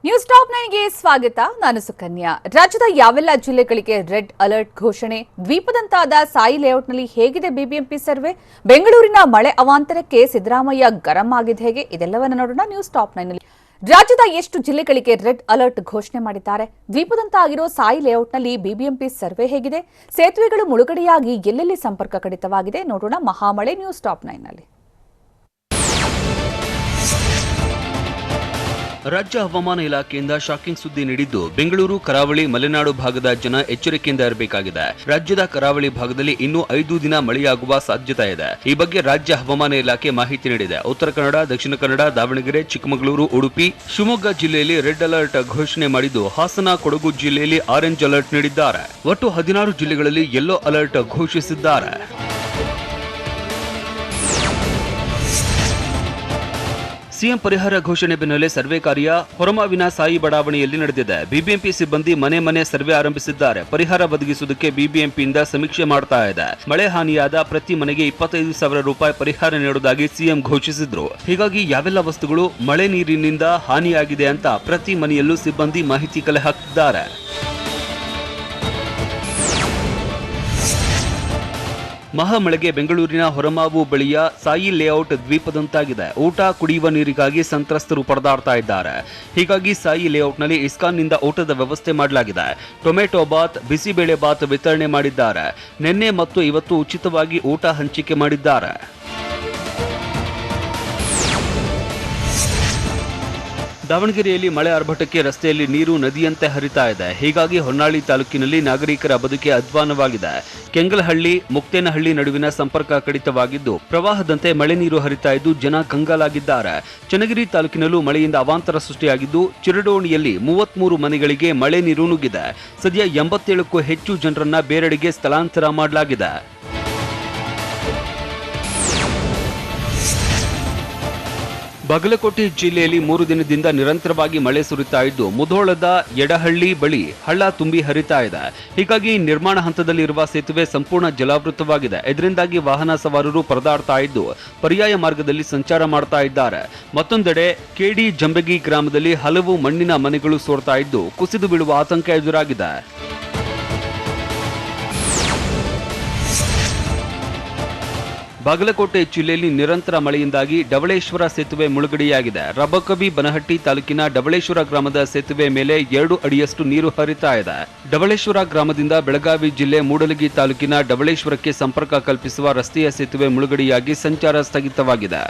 News top 9ಗೆ ಸ್ವಾಗತ. ನಾನು ಸುಕನ್ಯಾ. ರಾಜ್ಯದ ಯಾವೆಲ್ಲ ಜಿಲ್ಲೆಗಳಿಗೆ ರೆಡ್ ಅಲರ್ಟ್ ಘೋಷಣೆ? ದ್ವೀಪದಂತಾದ ಸಾಯಿ ಲೇಔಟ್ನಲ್ಲಿ ಹೇಗಿದೆ ಬಿಬಿಎಂಪಿ ಸರ್ವೆ? ಬೆಂಗಳೂರಿನ ಮಳೆ ಅವಾಂತರಕ್ಕೆ ಸಿದ್ದರಾಮಯ್ಯ ಗರಂ ಆಗಿದ್ದು ಹೇಗೆ? ಇದೆಲ್ಲವನ್ನ ನೋಡೋಣ ನ್ಯೂಸ್ ಟಾಪ್ 9ನಲ್ಲಿ. ರಾಜ್ಯದ ಎಷ್ಟು ಜಿಲ್ಲೆಗಳಿಗೆ ರೆಡ್ ಅಲರ್ಟ್ ಘೋಷಣೆ ಮಾಡಿದ್ದಾರೆ? ದ್ವೀಪದಂತಾಗಿರೋ ಸಾಯಿ ಲೇಔಟ್ನಲ್ಲಿ ಬಿಬಿಎಂಪಿ ಸರ್ವೆ ಹೇಗಿದೆ? ಸೇತುವೆಗಳು ಮುಳುಗಡೆಯಾಗಿ ಎಲ್ಲೆಲ್ಲಿ ಸಂಪರ್ಕ ಕಡಿತವಾಗಿದೆ? ನೋಡೋಣ ಮಹಾಮಳೆ ನ್ಯೂಸ್ ಟಾಪ್ 9ನಲ್ಲಿ. ರಾಜ್ಯ ಹವಾಮಾನ ಇಲಾಖೆಯಿಂದ ಶಾಕಿಂಗ್ ಸುದ್ದಿ ನೀಡಿದ್ದು, ಬೆಂಗಳೂರು ಕರಾವಳಿ ಮಲೆನಾಡು ಭಾಗದ ಜನ ಎಚ್ಚರಿಕೆಯಿಂದ ಇರಬೇಕಾಗಿದೆ. ರಾಜ್ಯದ ಕರಾವಳಿ ಭಾಗದಲ್ಲಿ ಇನ್ನೂ 5 ದಿನ ಮಳೆಯಾಗುವ ಸಾಧ್ಯತೆ ಇದೆ. ಈ ಬಗ್ಗೆ ರಾಜ್ಯ ಹವಾಮಾನ ಇಲಾಖೆ ಮಾಹಿತಿ ನೀಡಿದೆ. ಉತ್ತರ ಕನ್ನಡ, ದಕ್ಷಿಣ ಕನ್ನಡ, ದಾವಣಗೆರೆ, ಚಿಕ್ಕಮಗಳೂರು, ಉಡುಪಿ, ಶಿವಮೊಗ್ಗ ಜಿಲ್ಲೆಯಲ್ಲಿ ರೆಡ್ ಅಲರ್ಟ್ ಘೋಷಣೆ ಮಾಡಿದ್ದು, ಹಾಸನ, ಕೊಡಗು ಜಿಲ್ಲೆಯಲ್ಲಿ ಆರೆಂಜ್ ಅಲರ್ಟ್ ನೀಡಿದ್ದಾರೆ. ಒಟ್ಟು 16 ಜಿಲ್ಲೆಗಳಲ್ಲಿ ಯೆಲ್ಲೋ ಅಲರ್ಟ್ ಘೋಷಿಸಿದ್ದಾರೆ. ಸಿಎಂ ಪರಿಹಾರ ಘೋಷಣೆ ಬೆನ್ನಲ್ಲೇ ಸರ್ವೆ ಕಾರ್ಯ ಹೊರಮಾವಿನ ಸಾಯಿ ಬಡಾವಣೆಯಲ್ಲಿ ನಡೆದಿದೆ. ಬಿಬಿಎಂಪಿ ಸಿಬ್ಬಂದಿ ಮನೆ ಮನೆ ಸರ್ವೆ ಆರಂಭಿಸಿದ್ದಾರೆ. ಪರಿಹಾರ ಒದಗಿಸುವುದಕ್ಕೆ ಬಿಬಿಎಂಪಿಯಿಂದ ಸಮೀಕ್ಷೆ ಮಾಡ್ತಾ ಇದೆ. ಮಳೆ ಹಾನಿಯಾದ ಪ್ರತಿ ಮನೆಗೆ 25,000 ರೂಪಾಯಿ ಪರಿಹಾರ ನೀಡುವುದಾಗಿ ಸಿಎಂ ಘೋಷಿಸಿದ್ರು. ಹೀಗಾಗಿ ಯಾವೆಲ್ಲ ವಸ್ತುಗಳು ಮಳೆ ನೀರಿನಿಂದ ಹಾನಿಯಾಗಿದೆ ಅಂತ ಪ್ರತಿ ಮನೆಯಲ್ಲೂ ಸಿಬ್ಬಂದಿ ಮಾಹಿತಿ ಕಲೆ ಹಾಕಿದ್ದಾರೆ. ಮಹಾಮಳೆಗೆ ಬೆಂಗಳೂರಿನ ಹೊರಮಾವು ಬಳಿಯ ಸಾಯಿ ಲೇಔಟ್ ದ್ವೀಪದಂತಾಗಿದೆ. ಊಟ, ಕುಡಿಯುವ ನೀರಿಗಾಗಿ ಸಂತ್ರಸ್ತರು ಪರದಾಡ್ತಾ ಇದ್ದಾರೆ. ಹೀಗಾಗಿ ಸಾಯಿ ಲೇಔಟ್ನಲ್ಲಿ ಇಸ್ಕಾನ್ನಿಂದ ಊಟದ ವ್ಯವಸ್ಥೆ ಮಾಡಲಾಗಿದೆ. ಟೊಮೆಟೊ ಬಾತ್, ಬಿಸಿಬೇಳೆ ಬಾತ್ ವಿತರಣೆ ಮಾಡಿದ್ದಾರೆ. ನಿನ್ನೆ ಮತ್ತು ಇವತ್ತು ಉಚಿತವಾಗಿ ಊಟ ಹಂಚಿಕೆ ಮಾಡಿದ್ದಾರೆ. ದಾವಣಗೆರೆಯಲ್ಲಿ ಮಳೆ ಆರ್ಭಟಕ್ಕೆ ರಸ್ತೆಯಲ್ಲಿ ನೀರು ನದಿಯಂತೆ ಹರಿತಾ ಇದೆ. ಹೀಗಾಗಿ ಹೊನ್ನಾಳಿ ತಾಲೂಕಿನಲ್ಲಿ ನಾಗರಿಕರ ಬದುಕೆ ಅಧ್ವಾನವಾಗಿದೆ. ಕೆಂಗಲಹಳ್ಳಿ, ಮುಕ್ತೇನಹಳ್ಳಿ ನಡುವಿನ ಸಂಪರ್ಕ ಕಡಿತವಾಗಿದ್ದು, ಪ್ರವಾಹದಂತೆ ಮಳೆ ನೀರು ಹರಿತಾ ಇದ್ದು ಜನ ಕಂಗಾಲಾಗಿದ್ದಾರೆ. ಚನ್ನಗಿರಿ ತಾಲೂಕಿನಲ್ಲೂ ಮಳೆಯಿಂದ ಅವಾಂತರ ಸೃಷ್ಟಿಯಾಗಿದ್ದು, ಚಿರಡೋಣಿಯಲ್ಲಿ 33 ಮನೆಗಳಿಗೆ ಮಳೆ ನೀರು ನುಗ್ಗಿದೆ. ಸದ್ಯ 87ಕ್ಕೂ ಹೆಚ್ಚು ಜನರನ್ನ ಬೇರೆಡೆಗೆ ಸ್ಥಳಾಂತರ ಮಾಡಲಾಗಿದೆ. ಬಾಗಲಕೋಟೆ ಜಿಲ್ಲೆಯಲ್ಲಿ 3 ದಿನದಿಂದ ನಿರಂತರವಾಗಿ ಮಳೆ ಸುರಿತಾ ಇದ್ದು, ಮುಧೋಳದ ಯಡಹಳ್ಳಿ ಬಳಿ ಹಳ್ಳ ತುಂಬಿ ಹರಿತಾ ಇದೆ. ಹೀಗಾಗಿ ನಿರ್ಮಾಣ ಹಂತದಲ್ಲಿರುವ ಸೇತುವೆ ಸಂಪೂರ್ಣ ಜಲಾವೃತವಾಗಿದೆ. ಇದರಿಂದಾಗಿ ವಾಹನ ಸವಾರರು ಪರದಾಡ್ತಾ ಇದ್ದು, ಪರ್ಯಾಯ ಮಾರ್ಗದಲ್ಲಿ ಸಂಚಾರ ಮಾಡ್ತಾ ಇದ್ದಾರೆ. ಮತ್ತೊಂದೆಡೆ ಕೆಡಿ ಜಂಬಗಿ ಗ್ರಾಮದಲ್ಲಿ ಹಲವು ಮಣ್ಣಿನ ಮನೆಗಳು ಸೋರ್ತಾ ಇದ್ದು, ಕುಸಿದು ಬೀಳುವ ಆತಂಕ ಎದುರಾಗಿದೆ. ಬಾಗಲಕೋಟೆ ಜಿಲ್ಲೆಯಲ್ಲಿ ನಿರಂತರ ಮಳೆಯಿಂದಾಗಿ ಡವಳೇಶ್ವರ ಸೇತುವೆ ಮುಳುಗಡೆಯಾಗಿದೆ. ರಬಕವಿ ಬನಹಟ್ಟಿ ತಾಲೂಕಿನ ಡವಳೇಶ್ವರ ಗ್ರಾಮದ ಸೇತುವೆ ಮೇಲೆ 2 ಅಡಿಯಷ್ಟು ನೀರು ಹರಿತಾ ಇದೆ. ಡವಳೇಶ್ವರ ಗ್ರಾಮದಿಂದ ಬೆಳಗಾವಿ ಜಿಲ್ಲೆ ಮೂಡಲಗಿ ತಾಲೂಕಿನ ಡವಳೇಶ್ವರಕ್ಕೆ ಸಂಪರ್ಕ ಕಲ್ಪಿಸುವ ರಸ್ತೆಯ ಸೇತುವೆ ಮುಳುಗಡೆಯಾಗಿ ಸಂಚಾರ ಸ್ಥಗಿತವಾಗಿದೆ.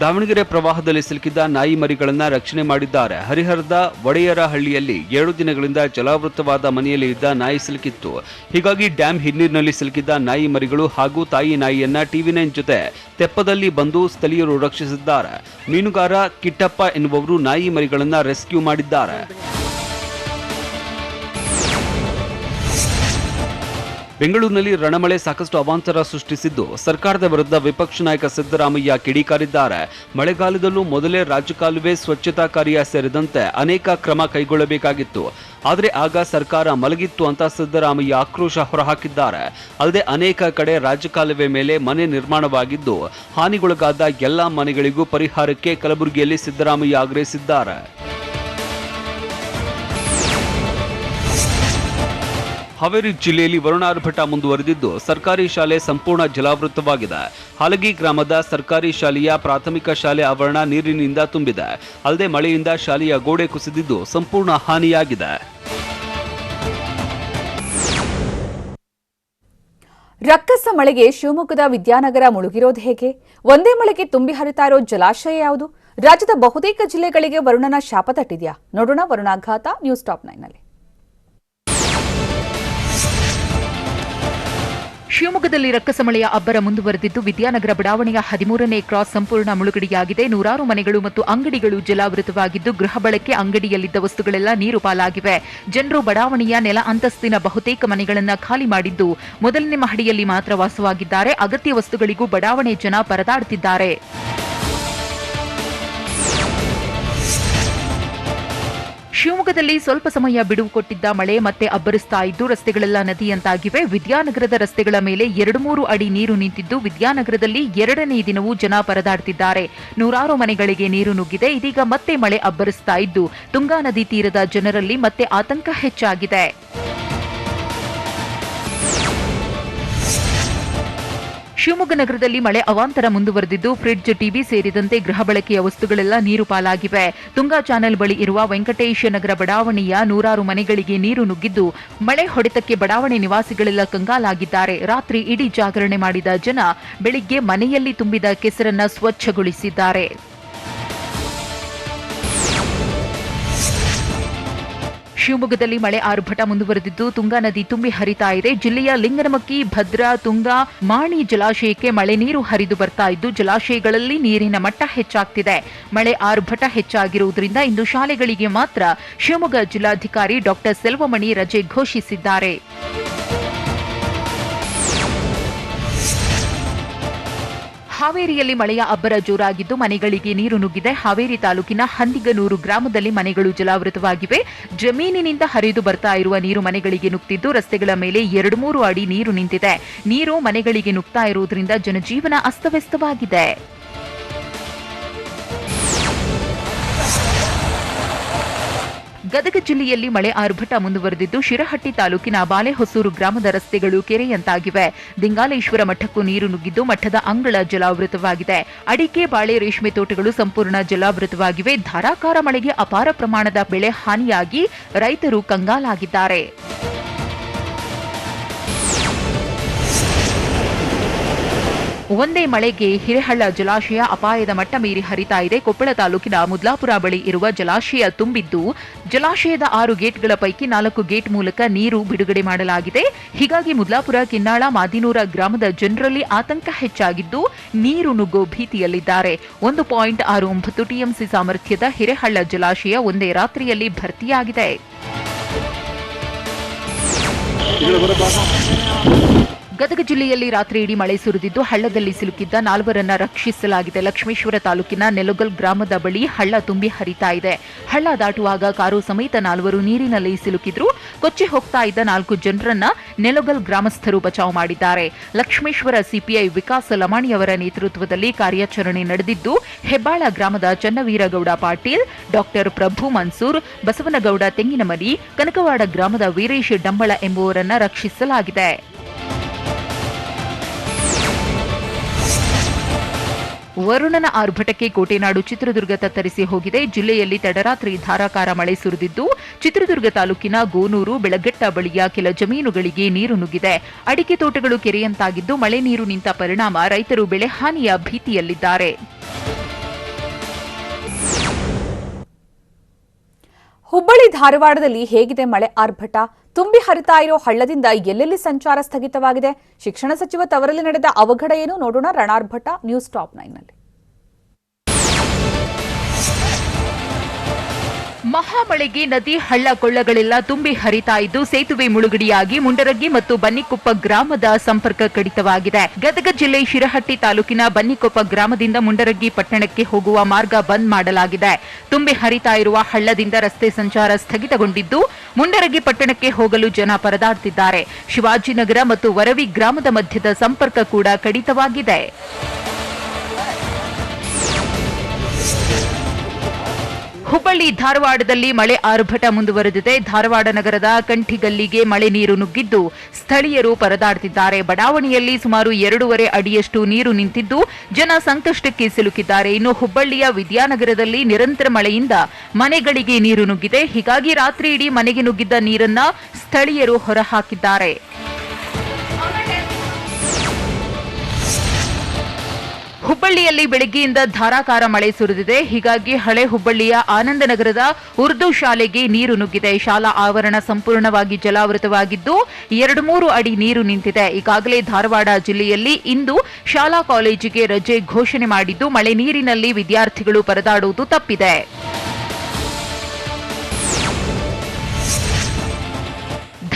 ದಾವಣಗೆರೆ ಪ್ರವಾಹದಲ್ಲಿ ಸಿಲುಕಿದ್ದ ನಾಯಿ ಮರಿಗಳನ್ನ ರಕ್ಷಣೆ ಮಾಡಿದ್ದಾರೆ. ಹರಿಹರದ ಒಡೆಯರಹಳ್ಳಿಯಲ್ಲಿ 7 ದಿನಗಳಿಂದ ಜಲಾವೃತವಾದ ಮನೆಯಲ್ಲಿ ಇದ್ದ ನಾಯಿ ಸಿಲುಕಿತ್ತು. ಹೀಗಾಗಿ ಡ್ಯಾಂ ಹಿನ್ನೀರಿನಲ್ಲಿ ಸಿಲುಕಿದ್ದ ನಾಯಿ ಮರಿಗಳು ಹಾಗೂ ತಾಯಿ ನಾಯಿಯನ್ನ TV9 ಜೊತೆ ತೆಪ್ಪದಲ್ಲಿ ಬಂದು ಸ್ಥಳೀಯರು ರಕ್ಷಿಸಿದ್ದಾರೆ. ಮೀನುಗಾರ ಕಿಟ್ಟಪ್ಪ ಎನ್ನುವವರು ನಾಯಿ ಮರಿಗಳನ್ನ ರೆಸ್ಕ್ಯೂ ಮಾಡಿದ್ದಾರೆ. ಬೆಂಗಳೂರಿನಲ್ಲಿ ರಣಮಳೆ ಸಾಕಷ್ಟು ಅವಾಂತರ ಸೃಷ್ಟಿಸಿದ್ದು, ಸರ್ಕಾರದ ವಿರುದ್ಧ ವಿಪಕ್ಷ ನಾಯಕ ಸಿದ್ದರಾಮಯ್ಯ ಕಿಡಿಕಾರಿದ್ದಾರೆ. ಮಳೆಗಾಲದಲ್ಲೂ ಮೊದಲೇ ರಾಜಕಾಲುವೆ ಸ್ವಚ್ಛತಾ ಕಾರ್ಯ ಸೇರಿದಂತೆ ಅನೇಕ ಕ್ರಮ ಕೈಗೊಳ್ಳಬೇಕಾಗಿತ್ತು. ಆದರೆ ಆಗ ಸರ್ಕಾರ ಮಲಗಿತ್ತು ಅಂತ ಸಿದ್ದರಾಮಯ್ಯ ಆಕ್ರೋಶ ಹೊರಹಾಕಿದ್ದಾರೆ. ಅಲ್ಲದೆ ಅನೇಕ ಕಡೆ ರಾಜಕಾಲುವೆ ಮೇಲೆ ಮನೆ ನಿರ್ಮಾಣವಾಗಿದ್ದು, ಹಾನಿಗೊಳಗಾದ ಎಲ್ಲಾ ಮನೆಗಳಿಗೂ ಪರಿಹಾರಕ್ಕೆ ಕಲಬುರಗಿಯಲ್ಲಿ ಸಿದ್ದರಾಮಯ್ಯ ಆಗ್ರಹಿಸಿದ್ದಾರೆ. ಹಾವೇರಿ ಜಿಲ್ಲೆಯಲ್ಲಿ ವರುಣಾರ್ಭಟ ಮುಂದುವರೆದಿದ್ದು, ಸರ್ಕಾರಿ ಶಾಲೆ ಸಂಪೂರ್ಣ ಜಲಾವೃತವಾಗಿದೆ. ಹಾಲಗಿ ಗ್ರಾಮದ ಸರ್ಕಾರಿ ಶಾಲೆಯ ಪ್ರಾಥಮಿಕ ಶಾಲೆ ಆವರಣ ನೀರಿನಿಂದ ತುಂಬಿದೆ. ಅಲ್ಲದೆ ಮಳೆಯಿಂದ ಶಾಲೆಯ ಗೋಡೆ ಕುಸಿದಿದ್ದು ಸಂಪೂರ್ಣ ಹಾನಿಯಾಗಿದೆ. ರಕ್ಕಸ ಮಳೆಗೆ ಶಿವಮೊಗ್ಗದ ವಿದ್ಯಾನಗರ ಮುಳುಗಿರೋದು ಹೇಗೆ? ಒಂದೇ ಮಳೆಗೆ ತುಂಬಿ ಹರಿತಾ ಇರೋ ಜಲಾಶಯ ಯಾವುದು? ರಾಜ್ಯದ ಬಹುತೇಕ ಜಿಲ್ಲೆಗಳಿಗೆ ವರುಣನ ಶಾಪ ತಟ್ಟಿದ್ಯಾ? ನೋಡೋಣ ವರುಣಾಘಾತ ನ್ಯೂಸ್ ಟಾಪ್ 9ನಲ್ಲಿ. ಶಿವಮೊಗ್ಗದಲ್ಲಿ ರಕ್ಕಸ ಮಳೆಯ ಅಬ್ಬರ ಮುಂದುವರೆದಿದ್ದು, ವಿದ್ಯಾನಗರ ಬಡಾವಣೆಯ 13ನೇ ಕ್ರಾಸ್ ಸಂಪೂರ್ಣ ಮುಳುಗಡೆಯಾಗಿದೆ. 100 ಮನೆಗಳು ಮತ್ತು ಅಂಗಡಿಗಳು ಜಲಾವೃತವಾಗಿದ್ದು, ಗೃಹ ಬಳಕೆ ಅಂಗಡಿಯಲ್ಲಿದ್ದ ವಸ್ತುಗಳೆಲ್ಲ ನೀರು ಪಾಲಾಗಿವೆ. ಜನರು ಬಡಾವಣೆಯ ನೆಲ ಅಂತಸ್ತಿನ ಬಹುತೇಕ ಮನೆಗಳನ್ನು ಖಾಲಿ ಮಾಡಿದ್ದು, ಮೊದಲನೇ ಮಹಡಿಯಲ್ಲಿ ಮಾತ್ರ ವಾಸವಾಗಿದ್ದಾರೆ. ಅಗತ್ಯ ವಸ್ತುಗಳಿಗೂ ಬಡಾವಣೆ ಜನ ಪರದಾಡುತ್ತಿದ್ದಾರೆ. ಶಿವಮೊಗ್ಗದಲ್ಲಿ ಸ್ವಲ್ಪ ಸಮಯ ಬಿಡುವು ಕೊಟ್ಟಿದ್ದ ಮಳೆ ಮತ್ತೆ ಅಬ್ಬರಿಸ್ತಾ ಇದ್ದು ರಸ್ತೆಗಳೆಲ್ಲ ನದಿಯಂತಾಗಿವೆ. ವಿದ್ಯಾನಗರದ ರಸ್ತೆಗಳ ಮೇಲೆ 2-3 ಅಡಿ ನೀರು ನಿಂತಿದ್ದು ವಿದ್ಯಾನಗರದಲ್ಲಿ 2ನೇ ದಿನವೂ ಜನ ಪರದಾಡ್ತಿದ್ದಾರೆ. ನೂರಾರು ಮನೆಗಳಿಗೆ ನೀರು ನುಗ್ಗಿದೆ. ಇದೀಗ ಮತ್ತೆ ಮಳೆ ಅಬ್ಬರಿಸ್ತಾ ಇದ್ದು ತುಂಗಾ ನದಿ ತೀರದ ಜನರಲ್ಲಿ ಮತ್ತೆ ಆತಂಕ ಹೆಚ್ಚಾಗಿದೆ. ಶಿವಮೊಗ್ಗ ನಗರದಲ್ಲಿ ಮಳೆ ಅವಾಂತರ ಮುಂದುವರೆದಿದ್ದು ಫ್ರಿಡ್ಜ್, ಟಿವಿ ಸೇರಿದಂತೆ ಗೃಹ ಬಳಕೆಯ ವಸ್ತುಗಳೆಲ್ಲ ನೀರು ಪಾಲಾಗಿವೆ. ತುಂಗಾ ಚಾನೆಲ್ ಬಳಿ ಇರುವ ವೆಂಕಟೇಶ ನಗರ ಬಡಾವಣೆಯ ನೂರಾರು ಮನೆಗಳಿಗೆ ನೀರು ನುಗ್ಗಿದ್ದು ಮಳೆ ಹೊಡೆತಕ್ಕೆ ಬಡಾವಣೆ ನಿವಾಸಿಗಳೆಲ್ಲ ಕಂಗಾಲಾಗಿದ್ದಾರೆ. ರಾತ್ರಿ ಇಡೀ ಜಾಗರಣೆ ಮಾಡಿದ ಜನ ಬೆಳಿಗ್ಗೆ ಮನೆಯಲ್ಲಿ ತುಂಬಿದ ಕೆಸರನ್ನ ಸ್ವಚ್ಛಗೊಳಿಸಿದ್ದಾರೆ. ಶಿವಮೊಗ್ಗದಲ್ಲಿ ಮಳೆ ಆರ್ಭಟ ಮುಂದುವರೆದಿದ್ದು ತುಂಗಾ ನದಿ ತುಂಬಿ ಹರಿತಾ ಇದೆ. ಜಿಲ್ಲೆಯ ಲಿಂಗನಮಕ್ಕಿ, ಭದ್ರಾ, ತುಂಗಾ, ಮಾಣಿ ಜಲಾಶಯಕ್ಕೆ ಮಳೆ ನೀರು ಹರಿದು ಬರ್ತಾ ಇದ್ದು ಜಲಾಶಯಗಳಲ್ಲಿ ನೀರಿನ ಮಟ್ಟ ಹೆಚ್ಚಾಗ್ತಿದೆ. ಮಳೆ ಆರ್ಭಟ ಹೆಚ್ಚಾಗಿರುವುದರಿಂದ ಇಂದು ಶಾಲೆಗಳಿಗೆ ಮಾತ್ರ ಶಿವಮೊಗ್ಗ ಜಿಲ್ಲಾಧಿಕಾರಿ ಡಾಕ್ಟರ್ ಸೆಲ್ವಮಣಿ ರಜೆ ಘೋಷಿಸಿದ್ದಾರೆ. ಹಾವೇರಿಯಲ್ಲಿ ಮಳೆಯ ಅಬ್ಬರ ಜೋರಾಗಿದ್ದು ಮನೆಗಳಿಗೆ ನೀರು ನುಗ್ಗಿದೆ. ಹಾವೇರಿ ತಾಲೂಕಿನ ಹಂದಿಗನೂರು ಗ್ರಾಮದಲ್ಲಿ ಮನೆಗಳು ಜಲಾವೃತವಾಗಿವೆ. ಜಮೀನಿನಿಂದ ಹರಿದು ಬರ್ತಾ ಇರುವ ನೀರು ಮನೆಗಳಿಗೆ ನುಗ್ತಿದ್ದು ರಸ್ತೆಗಳ ಮೇಲೆ 2-3 ಅಡಿ ನೀರು ನಿಂತಿದೆ. ನೀರು ಮನೆಗಳಿಗೆ ನುಗ್ತಾ ಇರುವುದರಿಂದ ಜನಜೀವನ ಅಸ್ತವ್ಯಸ್ತವಾಗಿದೆ. ಗದಗ ಜಿಲ್ಲೆಯಲ್ಲಿ ಮಳೆ ಆರ್ಭಟ ಮುಂದುವರೆದಿದ್ದು ಶಿರಹಟ್ಟಿ ತಾಲೂಕಿನ ಬಾಲೆಹೊಸೂರು ಗ್ರಾಮದ ರಸ್ತೆಗಳು ಕೆರೆಯಂತಾಗಿವೆ. ದಿಂಗಾಲೇಶ್ವರ ಮಠಕ್ಕೂ ನೀರು ನುಗ್ಗಿದ್ದು ಮಠದ ಅಂಗಳ ಜಲಾವೃತವಾಗಿದೆ. ಅಡಿಕೆ, ಬಾಳೆ, ರೇಷ್ಮೆ ತೋಟಗಳು ಸಂಪೂರ್ಣ ಜಲಾವೃತವಾಗಿವೆ. ಧಾರಾಕಾರ ಮಳೆಗೆ ಅಪಾರ ಪ್ರಮಾಣದ ಬೆಳೆ ಹಾನಿಯಾಗಿ ರೈತರು ಕಂಗಾಲಾಗಿದ್ದಾರೆ. ಒಂದೇ ಮಳೆಗೆ ಹಿರೇಹಳ್ಳ ಜಲಾಶಯ ಅಪಾಯದ ಮಟ್ಟ ಮೀರಿ ಹರಿತಾ ಇದೆ. ಕೊಪ್ಪಳ ತಾಲೂಕಿನ ಮುದ್ಲಾಪುರ ಬಳಿ ಇರುವ ಜಲಾಶಯ ತುಂಬಿದ್ದು ಜಲಾಶಯದ 6 ಗೇಟ್ಗಳ ಪೈಕಿ 4 ಗೇಟ್ ಮೂಲಕ ನೀರು ಬಿಡುಗಡೆ ಮಾಡಲಾಗಿದೆ. ಹೀಗಾಗಿ ಮುದ್ಲಾಪುರ, ಕಿನ್ನಾಳ, ಮಾದಿನೂರ ಗ್ರಾಮದ ಜನರಲ್ಲಿ ಆತಂಕ ಹೆಚ್ಚಾಗಿದ್ದು ನೀರು ನುಗ್ಗೋ ಭೀತಿಯಲ್ಲಿದ್ದಾರೆ. 1.69 ಟಿಎಂಸಿ ಸಾಮರ್ಥ್ಯದ ಹಿರೇಹಳ್ಳ ಜಲಾಶಯ ಒಂದೇ ರಾತ್ರಿಯಲ್ಲಿ ಭರ್ತಿಯಾಗಿದೆ. ಗದಗ ಜಿಲ್ಲೆಯಲ್ಲಿ ರಾತ್ರಿ ಇಡೀ ಮಳೆ ಸುರಿದಿದ್ದು ಹಳ್ಳದಲ್ಲಿ ಸಿಲುಕಿದ್ದ 4ರನ್ನ ರಕ್ಷಿಸಲಾಗಿದೆ. ಲಕ್ಷ್ಮೇಶ್ವರ ತಾಲೂಕಿನ ನೆಲಗಲ್ ಗ್ರಾಮದ ಬಳಿ ಹಳ್ಳ ತುಂಬಿ ಹರಿತಾ ಇದೆ. ಹಳ್ಳ ದಾಟುವಾಗ ಕಾರು ಸಮೇತ 4ರು ನೀರಿನಲ್ಲಿ ಸಿಲುಕಿದ್ರು. ಕೊಚ್ಚಿ ಹೋಗ್ತಾ ಇದ್ದ 4 ಜನರನ್ನ ನೆಲಗಲ್ ಗ್ರಾಮಸ್ಥರು ಬಚಾವ್ ಮಾಡಿದ್ದಾರೆ. ಲಕ್ಷ್ಮೇಶ್ವರ ಸಿಪಿಐ ವಿಕಾಸ್ ಲಮಾಣಿಯವರ ನೇತೃತ್ವದಲ್ಲಿ ಕಾರ್ಯಾಚರಣೆ ನಡೆದಿದ್ದು ಹೆಬ್ಬಾಳ ಗ್ರಾಮದ ಚನ್ನವೀರಗೌಡ ಪಾಟೀಲ್, ಡಾಕ್ಟರ್ ಪ್ರಭು ಮನ್ಸೂರ್, ಬಸವನಗೌಡ ತೆಂಗಿನಮನಿ, ಕನಕವಾಡ ಗ್ರಾಮದ ವೀರೇಶ್ ಡಂಬಳ ಎಂಬುವರನ್ನ ರಕ್ಷಿಸಲಾಗಿದೆ. ವರುಣನ ಆರ್ಭಟಕ್ಕೆ ಕೋಟೆನಾಡು ಚಿತ್ರದುರ್ಗ ತತ್ತರಿಸಿ ಹೋಗಿದೆ. ಜಿಲ್ಲೆಯಲ್ಲಿ ತಡರಾತ್ರಿ ಧಾರಾಕಾರ ಮಳೆ ಸುರಿದಿದ್ದು ಚಿತ್ರದುರ್ಗ ತಾಲೂಕಿನ ಗೋನೂರು, ಬೆಳಗಟ್ಟ ಬಳಿಯ ಕೆಲ ಜಮೀನುಗಳಿಗೆ ನೀರು ನುಗ್ಗಿದೆ. ಅಡಿಕೆ ತೋಟಗಳು ಕೆರೆಯಂತಾಗಿದ್ದು ಮಳೆ ನೀರು ನಿಂತ ಪರಿಣಾಮ ರೈತರು ಬೆಳೆ ಹಾನಿಯ ಭೀತಿಯಲ್ಲಿದ್ದಾರೆ. ಹುಬ್ಬಳ್ಳಿ ಧಾರವಾಡದಲ್ಲಿ ಹೇಗಿದೆ ಮಳೆ ಆರ್ಭಟ? ತುಂಬಿ ಹರಿತಾ ಇರೋ ಹಳ್ಳದಿಂದ ಎಲ್ಲೆಲ್ಲಿ ಸಂಚಾರ ಸ್ಥಗಿತವಾಗಿದೆ? ಶಿಕ್ಷಣ ಸಚಿವ ತವರಲ್ಲಿ ನಡೆದ ಅವಘಡ ಏನು ನೋಡೋಣ. ರಣಾರ್ಭಟ ನ್ಯೂಸ್ ಟಾಪ್ 9ನಲ್ಲಿ. ಮಹಾಮಳೆಗೆ ನದಿ, ಹಳ್ಳ ಕೊಳ್ಳಗಳೆಲ್ಲ ತುಂಬಿ ಹರಿತಾ ಇದ್ದು ಸೇತುವೆ ಮುಳುಗಡೆಯಾಗಿ ಮುಂಡರಗಿ ಮತ್ತು ಬನ್ನಿಕೊಪ್ಪ ಗ್ರಾಮದ ಸಂಪರ್ಕ ಕಡಿತವಾಗಿದೆ. ಗದಗ ಜಿಲ್ಲೆ ಶಿರಹಟ್ಟಿ ತಾಲೂಕಿನ ಬನ್ನಿಕೊಪ್ಪ ಗ್ರಾಮದಿಂದ ಮುಂಡರಗಿ ಪಟ್ಟಣಕ್ಕೆ ಹೋಗುವ ಮಾರ್ಗ ಬಂದ್ ಮಾಡಲಾಗಿದೆ. ತುಂಬಿ ಹರಿತಾ ಇರುವ ಹಳ್ಳದಿಂದ ರಸ್ತೆ ಸಂಚಾರ ಸ್ಥಗಿತಗೊಂಡಿದ್ದು ಮುಂಡರಗಿ ಪಟ್ಟಣಕ್ಕೆ ಹೋಗಲು ಜನ ಪರದಾಡ್ತಿದ್ದಾರೆ. ಶಿವಾಜಿನಗರ ಮತ್ತು ವರವಿ ಗ್ರಾಮದ ಮಧ್ಯದ ಸಂಪರ್ಕ ಕೂಡ ಕಡಿತವಾಗಿದೆ. ಹುಬ್ಬಳ್ಳಿ ಧಾರವಾಡದಲ್ಲಿ ಮಳೆ ಆರ್ಭಟ ಮುಂದುವರೆದಿದೆ. ಧಾರವಾಡ ನಗರದ ಕಂಠಿಗಲ್ಲಿಗೆ ಮಳೆ ನೀರು ನುಗ್ಗಿದ್ದು ಸ್ಥಳೀಯರು ಪರದಾಡ್ತಿದ್ದಾರೆ. ಬಡಾವಣೆಯಲ್ಲಿ ಸುಮಾರು 2.5 ಅಡಿಯಷ್ಟು ನೀರು ನಿಂತಿದ್ದು ಜನ ಸಂಕಷ್ಟಕ್ಕೆ ಸಿಲುಕಿದ್ದಾರೆ. ಇನ್ನು ಹುಬ್ಬಳ್ಳಿಯ ವಿದ್ಯಾನಗರದಲ್ಲಿ ನಿರಂತರ ಮಳೆಯಿಂದ ಮನೆಗಳಿಗೆ ನೀರು ನುಗ್ಗಿದೆ. ಹೀಗಾಗಿ ರಾತ್ರಿ ಇಡೀ ಮನೆಗೆ ನುಗ್ಗಿದ್ದ ನೀರನ್ನ ಸ್ಥಳೀಯರು ಹೊರಹಾಕಿದ್ದಾರೆ. ಹುಬ್ಬಳ್ಳಿಯಲ್ಲಿ ಬೆಳಗ್ಗೆಯಿಂದ ಧಾರಾಕಾರ ಮಳೆ ಸುರಿದಿದೆ. ಹೀಗಾಗಿ ಹಳೆ ಹುಬ್ಬಳ್ಳಿಯ ಆನಂದನಗರದ ಉರ್ದು ಶಾಲೆಗೆ ನೀರು ನುಗ್ಗಿದೆ. ಶಾಲಾ ಆವರಣ ಸಂಪೂರ್ಣವಾಗಿ ಜಲಾವೃತವಾಗಿದ್ದು 2-3 ಅಡಿ ನೀರು ನಿಂತಿದೆ. ಈಗಾಗಲೇ ಧಾರವಾಡ ಜಿಲ್ಲೆಯಲ್ಲಿ ಇಂದು ಶಾಲಾ ಕಾಲೇಜಿಗೆ ರಜೆ ಘೋಷಣೆ ಮಾಡಿದ್ದು ಮಳೆ ನೀರಿನಲ್ಲಿ ವಿದ್ಯಾರ್ಥಿಗಳು ಪರದಾಡುವುದು ತಪ್ಪಿದೆ.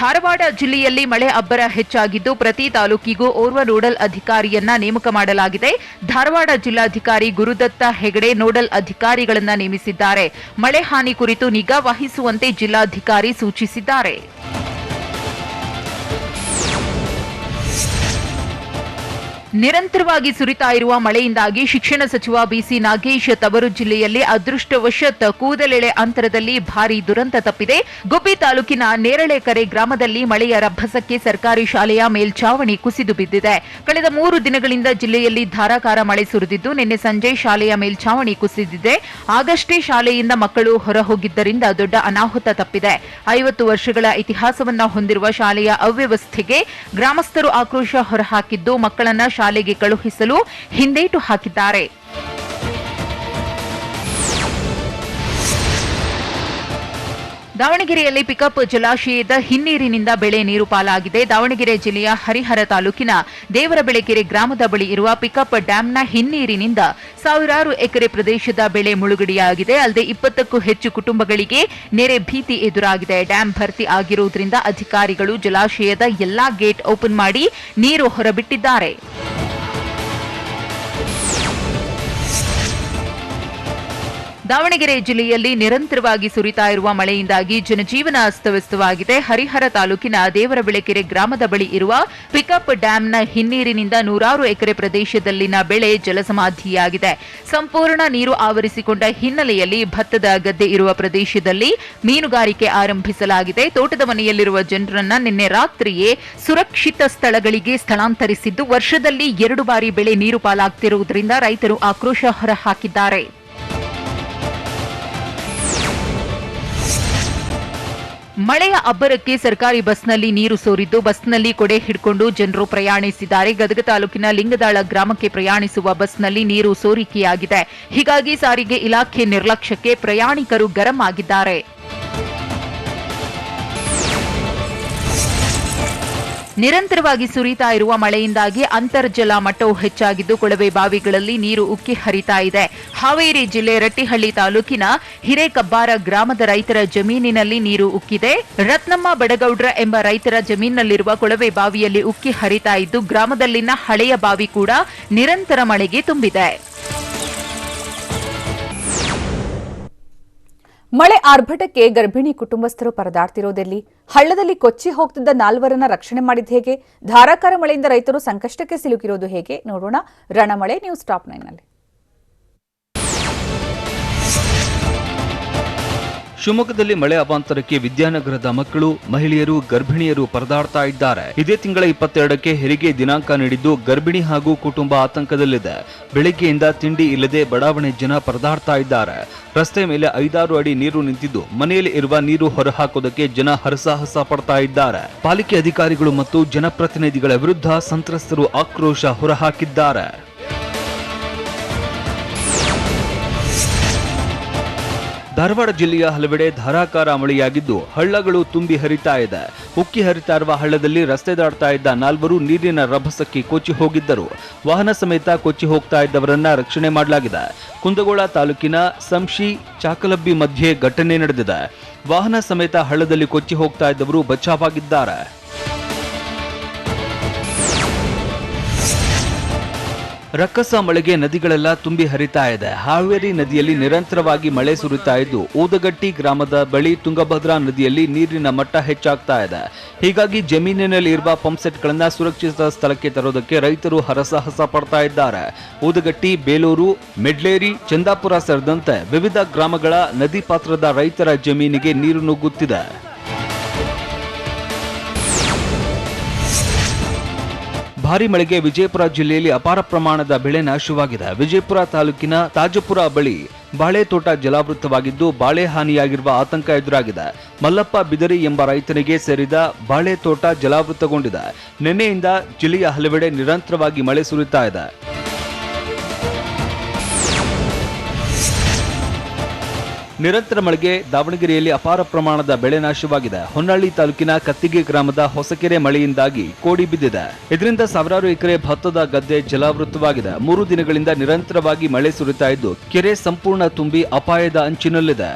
ಧಾರವಾಡ ಜಿಲ್ಲೆಯಲ್ಲಿ ಮಳೆ ಅಬ್ಬರ ಹೆಚ್ಚಾಗಿದ್ದು ಪ್ರತಿ ತಾಲೂಕಿಗೂ ಓರ್ವ ನೋಡಲ್ ಅಧಿಕಾರಿಯನ್ನ ನೇಮಕ ಮಾಡಲಾಗಿದೆ. ಧಾರವಾಡ ಜಿಲ್ಲಾಧಿಕಾರಿ ಗುರುದತ್ತ ಹೆಗಡೆ ನೋಡಲ್ ಅಧಿಕಾರಿಗಳನ್ನ ನೇಮಿಸಿದ್ದಾರೆ. ಮಳೆ ಹಾನಿ ಕುರಿತು ನಿಗಾ ವಹಿಸುವಂತೆ ಜಿಲ್ಲಾಧಿಕಾರಿ ಸೂಚಿಸಿದ್ದಾರೆ. ನಿರಂತರವಾಗಿ ಸುರಿತಾ ಇರುವ ಮಳೆಯಿಂದಾಗಿ ಶಿಕ್ಷಣ ಸಚಿವ ಬಿಸಿ ನಾಗೇಶ್ ತವರು ಜಿಲ್ಲೆಯಲ್ಲಿ ಅದೃಷ್ಟವಶತ್ ಕೂದಲೆಳೆ ಅಂತರದಲ್ಲಿ ಭಾರೀ ದುರಂತ ತಪ್ಪಿದೆ. ಗುಬ್ಬಿ ತಾಲೂಕಿನ ನೇರಳೆಕೆರೆ ಗ್ರಾಮದಲ್ಲಿ ಮಳೆಯ ರಭಸಕ್ಕೆ ಸರ್ಕಾರಿ ಶಾಲೆಯ ಮೇಲ್ಛಾವಣಿ ಕುಸಿದು ಬಿದ್ದಿದೆ. ಕಳೆದ 3 ದಿನಗಳಿಂದ ಜಿಲ್ಲೆಯಲ್ಲಿ ಧಾರಾಕಾರ ಮಳೆ ಸುರಿದಿದ್ದು ನಿನ್ನೆ ಸಂಜೆ ಶಾಲೆಯ ಮೇಲ್ಛಾವಣಿ ಕುಸಿದಿದೆ. ಆಗಷ್ಟೇ ಶಾಲೆಯಿಂದ ಮಕ್ಕಳು ಹೊರಹೋಗಿದ್ದರಿಂದ ದೊಡ್ಡ ಅನಾಹುತ ತಪ್ಪಿದೆ. 50 ವರ್ಷಗಳ ಇತಿಹಾಸವನ್ನ ಹೊಂದಿರುವ ಶಾಲೆಯ ಅವ್ಯವಸ್ಥೆಗೆ ಗ್ರಾಮಸ್ಥರು ಆಕ್ರೋಶ ಹೊರಹಾಕಿದ್ದು ಮಕ್ಕಳನ್ನ ಶಾಲೆಗೆ ಕಳುಹಿಸಲು ಹಿಂದೇಟು ಹಾಕಿದ್ದಾರೆ. ದಾವಣಗೆರೆಯಲ್ಲಿ ಪಿಕಪ್ ಜಲಾಶಯದ ಹಿನ್ನೀರಿನಿಂದ ಬೆಳೆ ನೀರು ಪಾಲಾಗಿದೆ. ದಾವಣಗೆರೆ ಜಿಲ್ಲೆಯ ಹರಿಹರ ತಾಲೂಕಿನ ದೇವರಬೆಳಕೆರೆ ಗ್ರಾಮದ ಬಳಿ ಇರುವ ಪಿಕಪ್ ಡ್ಯಾಂನ ಹಿನ್ನೀರಿನಿಂದ ಸಾವಿರಾರು ಎಕರೆ ಪ್ರದೇಶದ ಬೆಳೆ ಮುಳುಗಡೆಯಾಗಿದೆ. ಅಲ್ಲದೆ 20ಕ್ಕೂ ಹೆಚ್ಚು ಕುಟುಂಬಗಳಿಗೆ ನೆರೆ ಭೀತಿ ಎದುರಾಗಿದೆ. ಡ್ಯಾಂ ಭರ್ತಿ ಆಗಿರುವುದರಿಂದ ಅಧಿಕಾರಿಗಳು ಜಲಾಶಯದ ಎಲ್ಲಾ ಗೇಟ್ ಓಪನ್ ಮಾಡಿ ನೀರು ಹೊರಬಿಟ್ಟಿದ್ದಾರೆ. ದಾವಣಗೆರೆ ಜಿಲ್ಲೆಯಲ್ಲಿ ನಿರಂತರವಾಗಿ ಸುರಿತಾ ಇರುವ ಮಳೆಯಿಂದಾಗಿ ಜನಜೀವನ ಅಸ್ತವ್ಯಸ್ತವಾಗಿದೆ. ಹರಿಹರ ತಾಲೂಕಿನ ದೇವರಬೆಳಕೆರೆ ಗ್ರಾಮದ ಬಳಿ ಇರುವ ಪಿಕಪ್ ಡ್ಯಾಂನ ಹಿನ್ನೀರಿನಿಂದ ನೂರಾರು ಎಕರೆ ಪ್ರದೇಶದಲ್ಲಿನ ಬೆಳೆ ಜಲಸಮಾಧಿಯಾಗಿದೆ. ಸಂಪೂರ್ಣ ನೀರು ಆವರಿಸಿಕೊಂಡ ಹಿನ್ನೆಲೆಯಲ್ಲಿ ಭತ್ತದ ಗದ್ದೆ ಇರುವ ಪ್ರದೇಶದಲ್ಲಿ ಮೀನುಗಾರಿಕೆ ಆರಂಭಿಸಲಾಗಿದೆ. ತೋಟದ ಮನೆಯಲ್ಲಿರುವ ಜನರನ್ನ ನಿನ್ನೆ ರಾತ್ರಿಯೇ ಸುರಕ್ಷಿತ ಸ್ಥಳಗಳಿಗೆ ಸ್ಥಳಾಂತರಿಸಿದ್ದು ವರ್ಷದಲ್ಲಿ 2 ಬಾರಿ ಬೆಳೆ ನೀರು ಪಾಲಾಗ್ತಿರುವುದರಿಂದ ರೈತರು ಆಕ್ರೋಶ ಹೊರಹಾಕಿದ್ದಾರೆ. ಮಳೆಯ ಅಬ್ಬರಕ್ಕೆ ಸರ್ಕಾರಿ ಬಸ್ನಲ್ಲಿ ನೀರು ಸೋರಿದ್ದು ಬಸ್ನಲ್ಲಿ ಕೊಡೆ ಹಿಡ್ಕೊಂಡು ಜನರು ಪ್ರಯಾಣಿಸಿದ್ದಾರೆ. ಗದಗ ತಾಲೂಕಿನ ಲಿಂಗದಾಳ ಗ್ರಾಮಕ್ಕೆ ಪ್ರಯಾಣಿಸುವ ಬಸ್ನಲ್ಲಿ ನೀರು ಸೋರಿಕೆಯಾಗಿದೆ. ಹೀಗಾಗಿ ಸಾರಿಗೆ ಇಲಾಖೆ ನಿರ್ಲಕ್ಷ್ಯಕ್ಕೆ ಪ್ರಯಾಣಿಕರು ಗರಂ ಆಗಿದ್ದಾರೆ. ನಿರಂತರವಾಗಿ ಸುರಿತಾ ಇರುವ ಮಳೆಯಿಂದಾಗಿ ಅಂತರ್ಜಲ ಮಟ್ಟವು ಹೆಚ್ಚಾಗಿದ್ದು ಕೊಳವೆ ಬಾವಿಗಳಲ್ಲಿ ನೀರು ಉಕ್ಕಿ ಹರಿತಾ ಇದೆ. ಹಾವೇರಿ ಜಿಲ್ಲೆ ರಟ್ಟಿಹಳ್ಳಿ ತಾಲೂಕಿನ ಹಿರೇಕಬ್ಬಾರ ಗ್ರಾಮದ ರೈತರ ಜಮೀನಿನಲ್ಲಿ ನೀರು ಉಕ್ಕಿದೆ. ರತ್ನಮ್ಮ ಬಡಗೌಡ್ರ ಎಂಬ ರೈತರ ಜಮೀನಿನಲ್ಲಿರುವ ಕೊಳವೆ ಬಾವಿಯಲ್ಲಿ ಉಕ್ಕಿ ಹರಿತಾ ಇದ್ದು ಗ್ರಾಮದಲ್ಲಿನ ಹಳೆಯ ಬಾವಿ ಕೂಡ ನಿರಂತರ ಮಳೆಗೆ ತುಂಬಿದೆ. ಮಳೆ ಆರ್ಭಟಕ್ಕೆ ಗರ್ಭಿಣಿ ಕುಟುಂಬಸ್ಥರು ಪರದಾಡ್ತಿರೋದೆಲ್ಲಿ? ಹಳ್ಳದಲ್ಲಿ ಕೊಚ್ಚಿ ಹೋಗ್ತಿದ್ದ 4 ರಕ್ಷಣೆ ಮಾಡಿದ ಹೇಗೆ? ಧಾರಾಕಾರ ಮಳೆಯಿಂದ ರೈತರು ಸಂಕಷ್ಟಕ್ಕೆ ಸಿಲುಕಿರೋದು ಹೇಗೆ? ನೋಡೋಣ ರಣಮಳೆ ನ್ಯೂಸ್ ಟಾಪ್ 9 ನಲ್ಲಿ. ಶಿವಮೊಗ್ಗದಲ್ಲಿ ಮಳೆ ಅವಾಂತರಕ್ಕೆ ವಿದ್ಯಾನಗರದ ಮಕ್ಕಳು, ಮಹಿಳೆಯರು, ಗರ್ಭಿಣಿಯರು ಪರದಾಡ್ತಾ ಇದ್ದಾರೆ. ಇದೇ ತಿಂಗಳ 22ಕ್ಕೆ ಹೆರಿಗೆ ದಿನಾಂಕ ನೀಡಿದ್ದು ಗರ್ಭಿಣಿ ಹಾಗೂ ಕುಟುಂಬ ಆತಂಕದಲ್ಲಿದೆ. ಬೆಳಗ್ಗೆಯಿಂದ ತಿಂಡಿ ಇಲ್ಲದೆ ಬಡಾವಣೆ ಜನ ಪರದಾಡ್ತಾ ಇದ್ದಾರೆ. ರಸ್ತೆ ಮೇಲೆ 5-6 ಅಡಿ ನೀರು ನಿಂತಿದ್ದು ಮನೆಯಲ್ಲಿ ಇರುವ ನೀರು ಹೊರಹಾಕೋದಕ್ಕೆ ಜನ ಹರಸಾಹಸ ಪಡ್ತಾ ಇದ್ದಾರೆ. ಪಾಲಿಕೆ ಅಧಿಕಾರಿಗಳು ಮತ್ತು ಜನಪ್ರತಿನಿಧಿಗಳ ವಿರುದ್ಧ ಸಂತ್ರಸ್ತರು ಆಕ್ರೋಶ ಹೊರಹಾಕಿದ್ದಾರೆ. ಧಾರವಾಡ ಜಿಲ್ಲೆಯ ಹಲವೆಡೆ ಧಾರಾಕಾರ ಮಳೆಯಾಗಿದ್ದು ಹಳ್ಳಗಳು ತುಂಬಿ ಹರಿತಾ ಇದೆ. ಉಕ್ಕಿ ಹರಿತಾ ಇರುವ ಹಳ್ಳದಲ್ಲಿ ರಸ್ತೆ ದಾಡ್ತಾ ಇದ್ದ 4 ನೀರಿನ ರಭಸಕ್ಕೆ ಕೊಚ್ಚಿ ಹೋಗಿದ್ದರು. ವಾಹನ ಸಮೇತ ಕೊಚ್ಚಿ ಹೋಗ್ತಾ ಇದ್ದವರನ್ನ ರಕ್ಷಣೆ ಮಾಡಲಾಗಿದೆ. ಕುಂದಗೋಳ ತಾಲೂಕಿನ ಸಂಶಿ ಚಾಕಲಬ್ಬಿ ಮಧ್ಯೆ ಘಟನೆ ನಡೆದಿದೆ. ವಾಹನ ಸಮೇತ ಹಳ್ಳದಲ್ಲಿ ಕೊಚ್ಚಿ ಹೋಗ್ತಾ ಇದ್ದವರು ಬಚಾವಾಗಿದ್ದಾರೆ. ರಕ್ಕಸ ಮಳೆಗೆ ನದಿಗಳೆಲ್ಲ ತುಂಬಿ ಹರಿತಾ ಇದೆ. ಹಾವೇರಿ ನದಿಯಲ್ಲಿ ನಿರಂತರವಾಗಿ ಮಳೆ ಸುರಿತಾ ಇದ್ದು ಊದಗಟ್ಟಿ ಗ್ರಾಮದ ಬಳಿ ತುಂಗಭದ್ರಾ ನದಿಯಲ್ಲಿ ನೀರಿನ ಮಟ್ಟ ಹೆಚ್ಚಾಗ್ತಾ ಇದೆ. ಹೀಗಾಗಿ ಜಮೀನಿನಲ್ಲಿ ಇರುವ ಪಂಪ್ ಸೆಟ್ಗಳನ್ನ ಸುರಕ್ಷಿತ ಸ್ಥಳಕ್ಕೆ ತರೋದಕ್ಕೆ ರೈತರು ಹರಸಾಹಸ ಪಡ್ತಾ ಇದ್ದಾರೆ. ಊದಗಟ್ಟಿ, ಬೇಲೂರು, ಮೆಡ್ಲೇರಿ, ಚಂದಾಪುರ ಸೇರಿದಂತೆ ವಿವಿಧ ಗ್ರಾಮಗಳ ನದಿ ಪಾತ್ರದ ರೈತರ ಜಮೀನಿಗೆ ನೀರು ನುಗ್ಗುತ್ತಿದೆ. ಭಾರಿ ಮಳೆಗೆ ವಿಜಯಪುರ ಜಿಲ್ಲೆಯಲ್ಲಿ ಅಪಾರ ಪ್ರಮಾಣದ ಬೆಳೆ ನಾಶವಾಗಿದೆ. ವಿಜಯಪುರ ತಾಲೂಕಿನ ತಾಜಪುರ ಬಳಿ ಬಾಳೆ ತೋಟ ಜಲಾವೃತವಾಗಿದ್ದು ಬಾಳೆ ಹಾನಿಯಾಗಿರುವ ಆತಂಕ ಎದುರಾಗಿದೆ. ಮಲ್ಲಪ್ಪ ಬಿದರಿ ಎಂಬ ರೈತನಿಗೆ ಸೇರಿದ ಬಾಳೆ ತೋಟ ಜಲಾವೃತಗೊಂಡಿದೆ. ನಿನ್ನೆಯಿಂದ ಜಿಲ್ಲೆಯ ಹಲವೆಡೆ ನಿರಂತರವಾಗಿ ಮಳೆ ಸುರಿತಾ ಇದೆ. ನಿರಂತರ ಮಳೆಗೆ ದಾವಣಗೆರೆಯಲ್ಲಿ ಅಪಾರ ಪ್ರಮಾಣದ ಬೆಳೆ ನಾಶವಾಗಿದೆ. ಹೊನ್ನಳ್ಳಿ ತಾಲೂಕಿನ ಕತ್ತಿಗೆ ಗ್ರಾಮದ ಹೊಸಕೆರೆ ಮಳೆಯಿಂದಾಗಿ ಕೋಡಿ ಬಿದ್ದಿದೆ. ಇದರಿಂದ ಸಾವಿರಾರು ಎಕರೆ ಭತ್ತದ ಗದ್ದೆ ಜಲಾವೃತವಾಗಿದೆ. 3 ದಿನಗಳಿಂದ ನಿರಂತರವಾಗಿ ಮಳೆ ಸುರಿತಾ ಇದ್ದು ಕೆರೆ ಸಂಪೂರ್ಣ ತುಂಬಿ ಅಪಾಯದ ಅಂಚಿನಲ್ಲಿದೆ.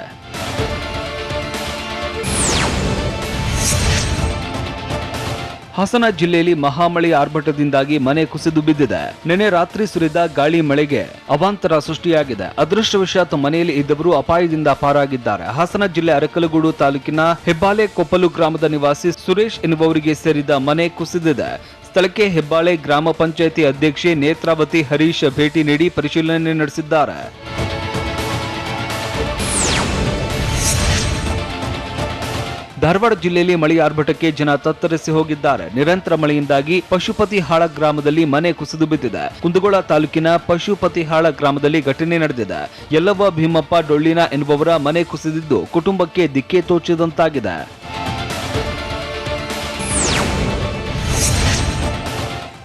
ಹಾಸನ ಜಿಲ್ಲೆಯಲ್ಲಿ ಮಹಾಮಳೆಯ ಆರ್ಭಟದಿಂದಾಗಿ ಮನೆ ಕುಸಿದು ಬಿದ್ದಿದೆ. ನಿನ್ನೆ ರಾತ್ರಿ ಸುರಿದ ಗಾಳಿ ಮಳೆಗೆ ಅವಾಂತರ ಸೃಷ್ಟಿಯಾಗಿದೆ. ಅದೃಷ್ಟವಶಾತ್ ಮನೆಯಲ್ಲಿ ಇದ್ದವರು ಅಪಾಯದಿಂದ ಪಾರಾಗಿದ್ದಾರೆ. ಹಾಸನ ಜಿಲ್ಲೆ ಅರಕಲಗೂಡು ತಾಲೂಕಿನ ಹೆಬ್ಬಾಲೆ ಕೊಪ್ಪಲು ಗ್ರಾಮದ ನಿವಾಸಿ ಸುರೇಶ್ ಎನ್ನುವವರಿಗೆ ಸೇರಿದ ಮನೆ ಕುಸಿದಿದೆ. ಸ್ಥಳಕ್ಕೆ ಹೆಬ್ಬಾಳೆ ಗ್ರಾಮ ಪಂಚಾಯಿತಿ ಅಧ್ಯಕ್ಷೆ ನೇತ್ರಾವತಿ ಹರೀಶ್ ಭೇಟಿ ನೀಡಿ ಪರಿಶೀಲನೆ ನಡೆಸಿದ್ದಾರೆ. ಧಾರವಾಡ ಜಿಲ್ಲೆಯಲ್ಲಿ ಮಳೆಯ ಆರ್ಭಟಕ್ಕೆ ಜನ ತತ್ತರಿಸಿ ಹೋಗಿದ್ದಾರೆ. ನಿರಂತರ ಮಳೆಯಿಂದಾಗಿ ಪಶುಪತಿಹಾಳ ಗ್ರಾಮದಲ್ಲಿ ಮನೆ ಕುಸಿದು ಬಿದ್ದಿದೆ. ಕುಂದಗೋಳ ತಾಲೂಕಿನ ಪಶುಪತಿಹಾಳ ಗ್ರಾಮದಲ್ಲಿ ಘಟನೆ ನಡೆದಿದೆ. ಯಲ್ಲವ್ವ ಭೀಮಪ್ಪ ಡೊಳ್ಳಿನ ಎನ್ನುವವರ ಮನೆ ಕುಸಿದಿದ್ದು ಕುಟುಂಬಕ್ಕೆ ದಿಕ್ಕೇ ತೋಚದಂತಾಗಿದೆ.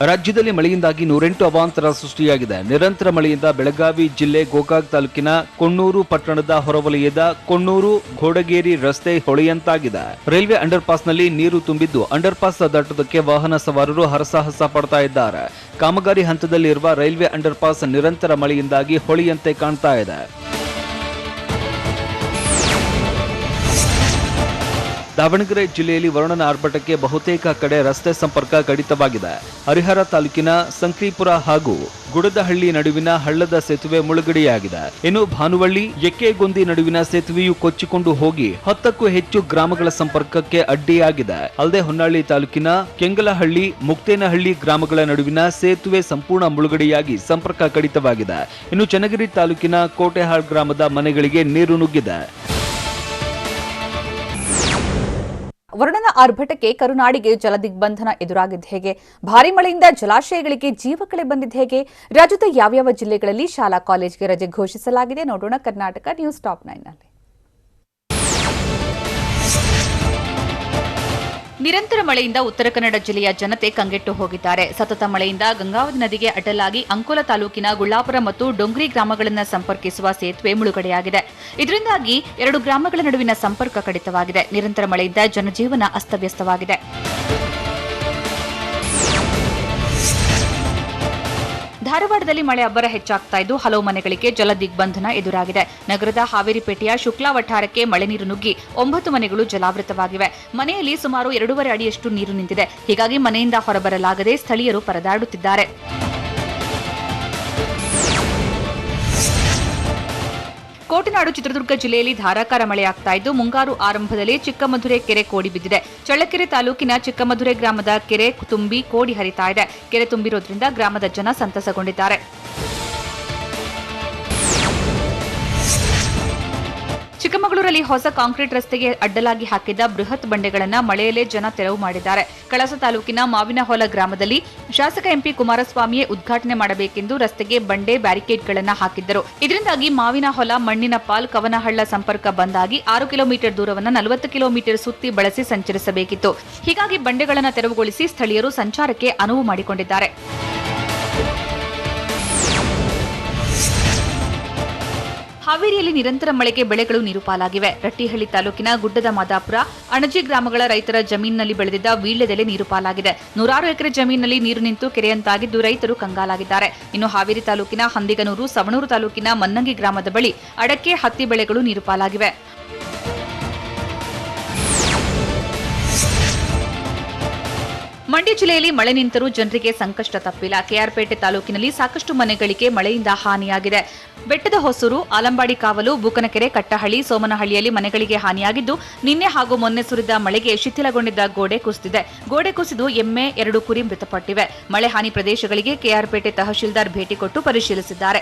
ರಾಜ್ಯದಲ್ಲಿ ಮಳೆಯಿಂದಾಗಿ 108 ಅವಾಂತರ ಸೃಷ್ಟಿಯಾಗಿದೆ. ನಿರಂತರ ಮಳೆಯಿಂದ ಬೆಳಗಾವಿ ಜಿಲ್ಲೆ ಗೋಕಾಕ್ ತಾಲೂಕಿನ ಕೊಣ್ಣೂರು ಪಟ್ಟಣದ ಹೊರವಲಯದ ಕೊಣ್ಣೂರು ಘೋಡಗೇರಿ ರಸ್ತೆ ಹೊಳೆಯಂತಾಗಿದೆ. ರೈಲ್ವೆ ಅಂಡರ್ ಪಾಸ್ನಲ್ಲಿ ನೀರು ತುಂಬಿದ್ದು ಅಂಡರ್ ಪಾಸ್ ದಾಟುವುದಕ್ಕೆ ವಾಹನ ಸವಾರರು ಹರಸಾಹಸ ಪಡ್ತಾ ಇದ್ದಾರೆ. ಕಾಮಗಾರಿ ಹಂತದಲ್ಲಿರುವ ರೈಲ್ವೆ ಅಂಡರ್ ಪಾಸ್ ನಿರಂತರ ಮಳೆಯಿಂದಾಗಿ ಹೊಳೆಯಂತೆ ಕಾಣ್ತಾ ಇದೆ. ದಾವಣಗೆರೆ ಜಿಲ್ಲೆಯಲ್ಲಿ ವರುಣನ ಆರ್ಭಟಕ್ಕೆ ಬಹುತೇಕ ಕಡೆ ರಸ್ತೆ ಸಂಪರ್ಕ ಕಡಿತವಾಗಿದೆ. ಹರಿಹರ ತಾಲೂಕಿನ ಸಂಕ್ರೀಪುರ ಹಾಗೂ ಗುಡದಹಳ್ಳಿ ನಡುವಿನ ಹಳ್ಳದ ಸೇತುವೆ ಮುಳುಗಡೆಯಾಗಿದೆ. ಇನ್ನು ಭಾನುವಳ್ಳಿ ಎಕ್ಕೆಗೊಂದಿ ನಡುವಿನ ಸೇತುವೆಯು ಕೊಚ್ಚಿಕೊಂಡು ಹೋಗಿ 10ಕ್ಕೂ ಹೆಚ್ಚು ಗ್ರಾಮಗಳ ಸಂಪರ್ಕಕ್ಕೆ ಅಡ್ಡಿಯಾಗಿದೆ. ಅಲ್ಲದೆ ಹೊನ್ನಾಳಿ ತಾಲೂಕಿನ ಕೆಂಗಲಹಳ್ಳಿ ಮುಕ್ತೇನಹಳ್ಳಿ ಗ್ರಾಮಗಳ ನಡುವಿನ ಸೇತುವೆ ಸಂಪೂರ್ಣ ಮುಳುಗಡೆಯಾಗಿ ಸಂಪರ್ಕ ಕಡಿತವಾಗಿದೆ. ಇನ್ನು ಚನ್ನಗಿರಿ ತಾಲೂಕಿನ ಕೋಟೆಹಾಳ್ ಗ್ರಾಮದ ಮನೆಗಳಿಗೆ ನೀರು ನುಗ್ಗಿದೆ. ವರುಣನ ಆರ್ಭಟಕ್ಕೆ ಕರುನಾಡಿಗೆ ಜಲದಿಗ್ಬಂಧನ ಎದುರಾಗಿದ್ದು ಹೇಗೆ? ಭಾರಿ ಮಳೆಯಿಂದ ಜಲಾಶಯಗಳಿಗೆ ಜೀವಕಳೆ ಬಂದಿದ್ದು ಹೇಗೆ? ರಾಜ್ಯದ ಯಾವ್ಯಾವ ಜಿಲ್ಲೆಗಳಲ್ಲಿ ಶಾಲಾ ಕಾಲೇಜಿಗೆ ರಜೆ ಘೋಷಿಸಲಾಗಿದೆ? ನೋಡೋಣ ಕರ್ನಾಟಕ ನ್ಯೂಸ್ ಟಾಪ್ 9ನಲ್ಲಿ. ನಿರಂತರ ಮಳೆಯಿಂದ ಉತ್ತರ ಕನ್ನಡ ಜಿಲ್ಲೆಯ ಜನತೆ ಕಂಗೆಟ್ಟು ಹೋಗಿದ್ದಾರೆ. ಸತತ ಮಳೆಯಿಂದ ಗಂಗಾವತಿ ನದಿಗೆ ಅಡ್ಡಲಾಗಿ ಅಂಕೋಲ ತಾಲೂಕಿನ ಗುಳ್ಳಾಪುರ ಮತ್ತು ಡೊಂಗ್ರಿ ಗ್ರಾಮಗಳನ್ನು ಸಂಪರ್ಕಿಸುವ ಸೇತುವೆ ಮುಳುಗಡೆಯಾಗಿದೆ. ಇದರಿಂದಾಗಿ 2 ಗ್ರಾಮಗಳ ನಡುವಿನ ಸಂಪರ್ಕ ಕಡಿತವಾಗಿದೆ. ನಿರಂತರ ಮಳೆಯಿಂದ ಜನಜೀವನ ಅಸ್ತವ್ಯಸ್ತವಾಗಿದೆ. ಧಾರವಾಡದಲ್ಲಿ ಮಳೆ ಅಬ್ಬರ ಹೆಚ್ಚಾಗ್ತಾ ಇದ್ದು ಹಲವು ಮನೆಗಳಿಗೆ ಜಲ ದಿಗ್ಬಂಧನ ಎದುರಾಗಿದೆ. ನಗರದ ಹಾವೇರಿಪೇಟೆಯ ಶುಕ್ಲಾ ವಠಾರಕ್ಕೆ ಮಳೆ ನೀರು ನುಗ್ಗಿ 9 ಮನೆಗಳು ಜಲಾವೃತವಾಗಿವೆ. ಮನೆಯಲ್ಲಿ ಸುಮಾರು 2.5 ಅಡಿಯಷ್ಟು ನೀರು ನಿಂತಿದೆ. ಹೀಗಾಗಿ ಮನೆಯಿಂದ ಹೊರಬರಲಾಗದೆ ಸ್ಥಳೀಯರು ಪರದಾಡುತ್ತಿದ್ದಾರೆ. ಕೋಟೆನಾಡು ಚಿತ್ರದುರ್ಗ ಜಿಲ್ಲೆಯಲ್ಲಿ ಧಾರಾಕಾರ ಮಳೆಯಾಗ್ತಾ ಇದ್ದು ಮುಂಗಾರು ಆರಂಭದಲ್ಲಿ ಚಿಕ್ಕಮಧುರೆ ಕೆರೆ ಕೋಡಿ ಬಿದ್ದಿದೆ. ಚಳ್ಳಕೆರೆ ತಾಲೂಕಿನ ಚಿಕ್ಕಮಧುರೆ ಗ್ರಾಮದ ಕೆರೆ ತುಂಬಿ ಕೋಡಿ ಹರಿತಾ ಇದೆ. ಕೆರೆ ತುಂಬಿರೋದ್ರಿಂದ ಗ್ರಾಮದ ಜನ ಸಂತಸಗೊಂಡಿದ್ದಾರೆ. ಚಿಕ್ಕಮಗಳೂರಲ್ಲಿ ಹೊಸ ಕಾಂಕ್ರೀಟ್ ರಸ್ತೆಗೆ ಅಡ್ಡಲಾಗಿ ಹಾಕಿದ್ದ ಬೃಹತ್ ಬಂಡೆಗಳನ್ನು ಮಳೆಯಲ್ಲೇ ಜನ ತೆರವು ಮಾಡಿದ್ದಾರೆ. ಕಳಸ ತಾಲೂಕಿನ ಮಾವಿನಹೊಲ ಗ್ರಾಮದಲ್ಲಿ ಶಾಸಕ ಎಂಪಿ ಕುಮಾರಸ್ವಾಮಿಯೇ ಉದ್ಘಾಟನೆ ಮಾಡಬೇಕೆಂದು ರಸ್ತೆಗೆ ಬಂಡೆ ಬ್ಯಾರಿಕೇಡ್ಗಳನ್ನು ಹಾಕಿದ್ದರು. ಇದರಿಂದಾಗಿ ಮಾವಿನಹೊಲ ಮಣ್ಣಿನಪಾಲ್ ಕವನಹಳ್ಳ ಸಂಪರ್ಕ ಬಂದಾಗಿ 6 ಕಿಲೋಮೀಟರ್ ದೂರವನ್ನು 40 ಕಿಲೋಮೀಟರ್ ಸುತ್ತಿ ಬಳಸಿ ಸಂಚರಿಸಬೇಕಿತ್ತು. ಹೀಗಾಗಿ ಬಂಡೆಗಳನ್ನು ತೆರವುಗೊಳಿಸಿ ಸ್ಥಳೀಯರು ಸಂಚಾರಕ್ಕೆ ಅನುವು ಮಾಡಿಕೊಂಡಿದ್ದಾರೆ. ಹಾವೇರಿಯಲ್ಲಿ ನಿರಂತರ ಮಳೆಗೆ ಬೆಳೆಗಳು ನೀರುಪಾಲಾಗಿವೆ. ರಟ್ಟಿಹಳ್ಳಿ ತಾಲೂಕಿನ ಗುಡ್ಡದ ಮಾದಾಪುರ, ಅಣಜಿ ಗ್ರಾಮಗಳ ರೈತರ ಜಮೀನಿನಲ್ಲಿ ಬೆಳೆದಿದ್ದ ವೀಳ್ಯದೆಲೆ ನೀರುಪಾಲಾಗಿದೆ. 106 ಎಕರೆ ಜಮೀನಿನಲ್ಲಿ ನೀರು ನಿಂತು ಕೆರೆಯಂತಾಗಿದ್ದು ರೈತರು ಕಂಗಾಲಾಗಿದ್ದಾರೆ. ಇನ್ನು ಹಾವೇರಿ ತಾಲೂಕಿನ ಹಂದಿಗನೂರು, ಸವಣೂರು ತಾಲೂಕಿನ ಮನ್ನಂಗಿ ಗ್ರಾಮದ ಬಳಿ ಅಡಕೆ, ಹತ್ತಿ ಬೆಳೆಗಳು ನೀರುಪಾಲಾಗಿವೆ. ಮಂಡ್ಯ ಜಿಲ್ಲೆಯಲ್ಲಿ ಮಳೆ ನಿಂತರೂ ಜನರಿಗೆ ಸಂಕಷ್ಟ ತಪ್ಪಿಲ್ಲ. ಕೆಆರ್ಪೇಟೆ ತಾಲೂಕಿನಲ್ಲಿ ಸಾಕಷ್ಟು ಮನೆಗಳಿಗೆ ಮಳೆಯಿಂದ ಹಾನಿಯಾಗಿದೆ. ಬೆಟ್ಟದ ಹೊಸೂರು, ಆಲಂಬಾಡಿ ಕಾವಲು, ಬೂಕನಕೆರೆ, ಕಟ್ಟಹಳ್ಳಿ, ಸೋಮನಹಳ್ಳಿಯಲ್ಲಿ ಮನೆಗಳಿಗೆ ಹಾನಿಯಾಗಿದ್ದು ನಿನ್ನೆ ಹಾಗೂ ಮೊನ್ನೆ ಸುರಿದ ಮಳೆಗೆ ಶಿಥಿಲಗೊಂಡಿದ್ದ ಗೋಡೆ ಕುಸಿದಿದೆ. ಗೋಡೆ ಕುಸಿದು ಎಮ್ಮೆ, 2 ಕುರಿ ಮೃತಪಟ್ಟಿವೆ. ಮಳೆ ಹಾನಿ ಪ್ರದೇಶಗಳಿಗೆ ಕೆಆರ್ಪೇಟೆ ತಹಶೀಲ್ದಾರ್ ಭೇಟಿ ಕೊಟ್ಟು ಪರಿಶೀಲಿಸಿದ್ದಾರೆ.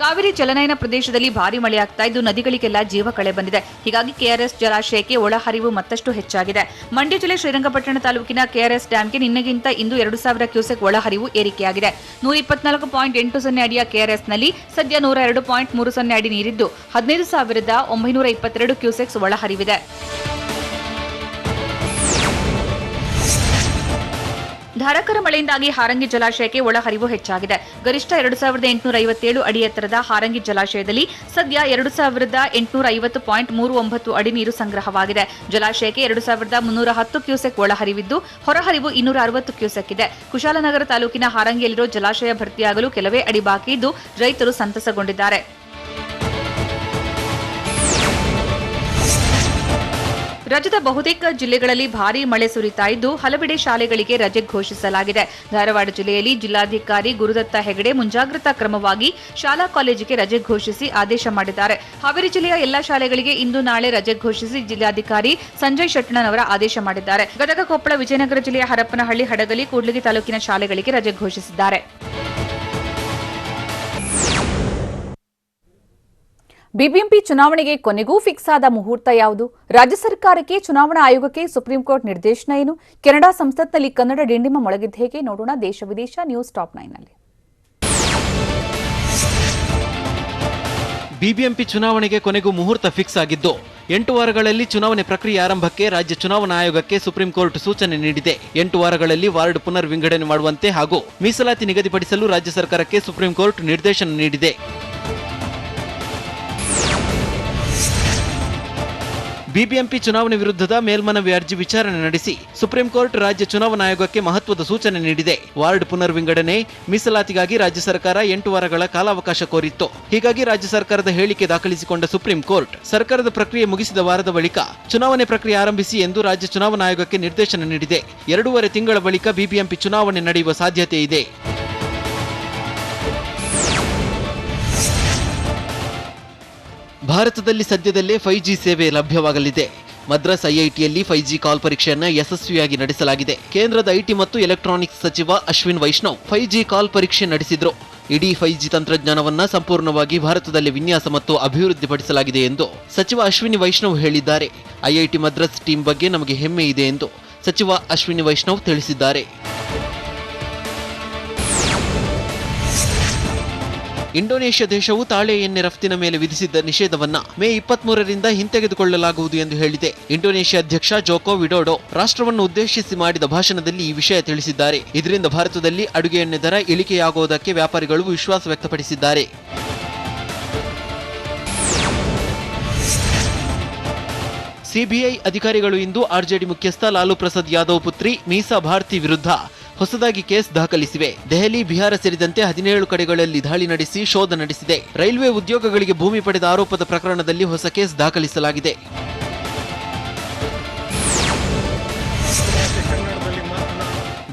ಕಾವೇರಿ ಜಲನಯನ ಪ್ರದೇಶದಲ್ಲಿ ಭಾರಿ ಮಳೆಯಾಗ್ತಾ ಇದ್ದು ನದಿಗಳಿಗೆಲ್ಲ ಜೀವ ಕಳೆ ಬಂದಿದೆ. ಹೀಗಾಗಿ ಕೆಆರ್ಎಸ್ ಜಲಾಶಯಕ್ಕೆ ಒಳಹರಿವು ಮತ್ತಷ್ಟು ಹೆಚ್ಚಾಗಿದೆ. ಮಂಡ್ಯ ಜಿಲ್ಲೆ ಶ್ರೀರಂಗಪಟ್ಟಣ ತಾಲೂಕಿನ ಕೆಆರ್ಎಸ್ ಡ್ಯಾಂಗೆ ನಿನ್ನೆಗಿಂತ ಇಂದು 2000 ಕ್ಯೂಸೆಕ್ ಒಳಹರಿವು ಏರಿಕೆಯಾಗಿದೆ. 124.80 ಅಡಿಯ ಕೆಆರ್ಎಸ್ನಲ್ಲಿ ಸದ್ಯ 102.30 ಅಡಿ ನೀರಿದ್ದು 15,922 ಕ್ಯೂಸೆಕ್ಸ್ ಒಳಹರಿವಿದೆ. ಧಾರಾಕಾರ ಮಳೆಯಿಂದಾಗಿ ಹಾರಂಗಿ ಜಲಾಶಯಕ್ಕೆ ಒಳಹರಿವು ಹೆಚ್ಚಾಗಿದೆ. ಗರಿಷ್ಠ 2857 ಅಡಿ ಎತ್ತರದ ಹಾರಂಗಿ ಜಲಾಶಯದಲ್ಲಿ ಸದ್ಯ 2850.39 ಅಡಿ ನೀರು ಸಂಗ್ರಹವಾಗಿದೆ. ಜಲಾಶಯಕ್ಕೆ 2310 ಕ್ಯೂಸೆಕ್ ಒಳಹರಿವಿದ್ದು ಹೊರಹರಿವು 260 ಕ್ಯೂಸೆಕ್ ಇದೆ. ಕುಶಾಲನಗರ ತಾಲೂಕಿನ ಹಾರಂಗಿಯಲ್ಲಿರೋ ಜಲಾಶಯ ಭರ್ತಿಯಾಗಲು ಕೆಲವೇ ಅಡಿ ಬಾಕಿ ಇದ್ದು ರೈತರು ಸಂತಸಗೊಂಡಿದ್ದಾರೆ. ರಾಜ್ಯದ ಬಹುತೇಕ ಜಿಲ್ಲೆಗಳಲ್ಲಿ ಭಾರೀ ಮಳೆ ಸುರಿತಾ ಇದ್ದು ಹಲವೆಡೆ ಶಾಲೆಗಳಿಗೆ ರಜೆ ಘೋಷಿಸಲಾಗಿದೆ. ಧಾರವಾಡ ಜಿಲ್ಲೆಯಲ್ಲಿ ಜಿಲ್ಲಾಧಿಕಾರಿ ಗುರುದತ್ತ ಹೆಗಡೆ ಮುಂಜಾಗ್ರತಾ ಕ್ರಮವಾಗಿ ಶಾಲಾ ಕಾಲೇಜಿಗೆ ರಜೆ ಘೋಷಿಸಿ ಆದೇಶ ಮಾಡಿದ್ದಾರೆ. ಹಾವೇರಿ ಜಿಲ್ಲೆಯ ಎಲ್ಲಾ ಶಾಲೆಗಳಿಗೆ ಇಂದು ನಾಳೆ ರಜೆ ಘೋಷಿಸಿ ಜಿಲ್ಲಾಧಿಕಾರಿ ಸಂಜಯ್ ಶೆಟ್ಟಣ್ಣನವರ ಆದೇಶ ಮಾಡಿದ್ದಾರೆ. ಗದಗ, ಕೊಪ್ಪಳ, ವಿಜಯನಗರ ಜಿಲ್ಲೆಯ ಹರಪನಹಳ್ಳಿ, ಹಡಗಲಿ, ಕೂಡ್ಲಿಗಿ ತಾಲೂಕಿನ ಶಾಲೆಗಳಿಗೆ ರಜೆ ಘೋಷಿಸಿದ್ದಾರೆ. ಬಿಬಿಎಂಪಿ ಚುನಾವಣೆಗೆ ಕೊನೆಗೂ ಫಿಕ್ಸ್ ಆದ ಮುಹೂರ್ತ ಯಾವುದು? ರಾಜ್ಯ ಸರ್ಕಾರಕ್ಕೆ, ಚುನಾವಣಾ ಆಯೋಗಕ್ಕೆ ಸುಪ್ರೀಂ ಕೋರ್ಟ್ ನಿರ್ದೇಶನ ಏನು? ಕೆನಡಾ ಸಂಸತ್ನಲ್ಲಿ ಕನ್ನಡ ಡಿಂಡಿಮ ಮೊಳಗಿದ್ದು ಹೇಗೆ? ನೋಡೋಣ ದೇಶ ವಿದೇಶ ನ್ಯೂಸ್ ಟಾಪ್ 9ನಲ್ಲಿ. ಬಿಬಿಎಂಪಿ ಚುನಾವಣೆಗೆ ಕೊನೆಗೂ ಮುಹೂರ್ತ ಫಿಕ್ಸ್ ಆಗಿದ್ದು 8 ವಾರಗಳಲ್ಲಿ ಚುನಾವಣೆ ಪ್ರಕ್ರಿಯೆ ಆರಂಭಕ್ಕೆ ರಾಜ್ಯ ಚುನಾವಣಾ ಆಯೋಗಕ್ಕೆ ಸುಪ್ರೀಂ ಕೋರ್ಟ್ ಸೂಚನೆ ನೀಡಿದೆ. 8 ವಾರಗಳಲ್ಲಿ ವಾರ್ಡ್ ಪುನರ್ ವಿಂಗಡಣೆ ಮಾಡುವಂತೆ ಹಾಗೂ ಮೀಸಲಾತಿ ನಿಗದಿಪಡಿಸಲು ರಾಜ್ಯ ಸರ್ಕಾರಕ್ಕೆ ಸುಪ್ರೀಂ ಕೋರ್ಟ್ ನಿರ್ದೇಶನ ನೀಡಿದೆ. ಬಿಬಿಎಂಪಿ ಚುನಾವಣೆ ವಿರುದ್ಧದ ಮೇಲ್ಮನವಿ ಅರ್ಜಿ ವಿಚಾರಣೆ ನಡೆಸಿ ಸುಪ್ರೀಂ ಕೋರ್ಟ್ ರಾಜ್ಯ ಚುನಾವಣಾ ಆಯೋಗಕ್ಕೆ ಮಹತ್ವದ ಸೂಚನೆ ನೀಡಿದೆ. ವಾರ್ಡ್ ಪುನರ್ ವಿಂಗಡಣೆ, ಮೀಸಲಾತಿಗಾಗಿ ರಾಜ್ಯ ಸರ್ಕಾರ 8 ವಾರಗಳ ಕಾಲಾವಕಾಶ ಕೋರಿತ್ತು. ಹೀಗಾಗಿ ರಾಜ್ಯ ಸರ್ಕಾರದ ಹೇಳಿಕೆ ದಾಖಲಿಸಿಕೊಂಡ ಸುಪ್ರೀಂ ಕೋರ್ಟ್ ಸರ್ಕಾರದ ಪ್ರಕ್ರಿಯೆ ಮುಗಿಸಿದ ವಾರದ ಬಳಿಕ ಚುನಾವಣೆ ಪ್ರಕ್ರಿಯೆ ಆರಂಭಿಸಿ ಎಂದು ರಾಜ್ಯ ಚುನಾವಣಾ ಆಯೋಗಕ್ಕೆ ನಿರ್ದೇಶನ ನೀಡಿದೆ. 2.5 ತಿಂಗಳ ಬಳಿಕ ಬಿಬಿಎಂಪಿ ಚುನಾವಣೆ ನಡೆಯುವ ಸಾಧ್ಯತೆ ಇದೆ. ಭಾರತದಲ್ಲಿ ಸದ್ಯದಲ್ಲೇ 5G ಸೇವೆ ಲಭ್ಯವಾಗಲಿದೆ. ಮದ್ರಾಸ್ ಐಐಟಿಯಲ್ಲಿ 5G ಕಾಲ್ ಪರೀಕ್ಷೆಯನ್ನು ಯಶಸ್ವಿಯಾಗಿ ನಡೆಸಲಾಗಿದೆ. ಕೇಂದ್ರದ ಐಟಿ ಮತ್ತು ಎಲೆಕ್ಟ್ರಾನಿಕ್ಸ್ ಸಚಿವ ಅಶ್ವಿನ್ ವೈಷ್ಣವ್ 5G ಕಾಲ್ ಪರೀಕ್ಷೆ ನಡೆಸಿದ್ರು. ಇಡೀ 5G ತಂತ್ರಜ್ಞಾನವನ್ನ ಸಂಪೂರ್ಣವಾಗಿ ಭಾರತದಲ್ಲಿ ವಿನ್ಯಾಸ ಮತ್ತು ಅಭಿವೃದ್ಧಿಪಡಿಸಲಾಗಿದೆ ಎಂದು ಸಚಿವ ಅಶ್ವಿನಿ ವೈಷ್ಣವ್ ಹೇಳಿದ್ದಾರೆ. ಐಐಟಿ ಮದ್ರಾಸ್ ಟೀಮ್ ಬಗ್ಗೆ ನಮಗೆ ಹೆಮ್ಮೆ ಇದೆ ಎಂದು ಸಚಿವ ಅಶ್ವಿನಿ ವೈಷ್ಣವ್ ತಿಳಿಸಿದ್ದಾರೆ. ಇಂಡೋನೇಷ್ಯಾ ದೇಶವು ತಾಳೆ ಎಣ್ಣೆ ರಫ್ತಿನ ಮೇಲೆ ವಿಧಿಸಿದ್ದ ನಿಷೇಧವನ್ನ ಮೇ 23ರಿಂದ ಹಿಂತೆಗೆದುಕೊಳ್ಳಲಾಗುವುದು ಎಂದು ಹೇಳಿದೆ. ಇಂಡೋನೇಷ್ಯಾ ಅಧ್ಯಕ್ಷ ಜೋಕೋ ವಿಡೋಡೋ ರಾಷ್ಟ್ರವನ್ನು ಉದ್ದೇಶಿಸಿ ಮಾಡಿದ ಭಾಷಣದಲ್ಲಿ ಈ ವಿಷಯ ತಿಳಿಸಿದ್ದಾರೆ. ಇದರಿಂದ ಭಾರತದಲ್ಲಿ ಅಡುಗೆ ಎಣ್ಣೆ ದರ ಇಳಿಕೆಯಾಗುವುದಕ್ಕೆ ವ್ಯಾಪಾರಿಗಳು ವಿಶ್ವಾಸ ವ್ಯಕ್ತಪಡಿಸಿದ್ದಾರೆ. ಸಿಬಿಐ ಅಧಿಕಾರಿಗಳು ಇಂದು ಆರ್ಜೆಡಿ ಮುಖ್ಯಸ್ಥ ಲಾಲು ಪ್ರಸಾದ್ ಯಾದವ್ ಪುತ್ರಿ ಮೀಸಾ ಭಾರತಿ ವಿರುದ್ಧ ಹೊಸದಾಗಿ ಕೇಸ್ ದಾಖಲಿಸಿವೆ. ದೆಹಲಿ, ಬಿಹಾರ ಸೇರಿದಂತೆ 17 ಕಡೆಗಳಲ್ಲಿ ದಾಳಿ ನಡೆಸಿ ಶೋಧ ನಡೆಸಿದೆ. ರೈಲ್ವೆ ಉದ್ಯೋಗಗಳಿಗೆ ಭೂಮಿ ಪಡೆದ ಆರೋಪದ ಪ್ರಕರಣದಲ್ಲಿ ಹೊಸ ಕೇಸ್ ದಾಖಲಿಸಲಾಗಿದೆ.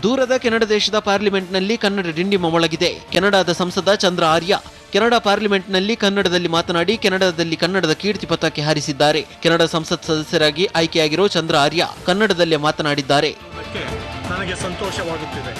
ದೂರದ ಕೆನಡಾ ದೇಶದ ಪಾರ್ಲಿಮೆಂಟ್ನಲ್ಲಿ ಕನ್ನಡ ಡಿಂಡಿಮ ಮೊಳಗಿದೆ. ಕೆನಡಾದ ಸಂಸದ ಚಂದ್ರ ಆರ್ಯ ಕೆನಡಾ ಪಾರ್ಲಿಮೆಂಟ್ನಲ್ಲಿ ಕನ್ನಡದಲ್ಲಿ ಮಾತನಾಡಿ ಕೆನಡಾದಲ್ಲಿ ಕನ್ನಡದ ಕೀರ್ತಿ ಪತಾಕೆ ಹಾರಿಸಿದ್ದಾರೆ. ಕೆನಡಾ ಸಂಸತ್ ಸದಸ್ಯರಾಗಿ ಆಯ್ಕೆಯಾಗಿರೋ ಚಂದ್ರ ಆರ್ಯ ಕನ್ನಡದಲ್ಲೇ ಮಾತನಾಡಿದ್ದಾರೆ. ನನಗೆ ಸಂತೋಷವಾಗುತ್ತಿದೆ.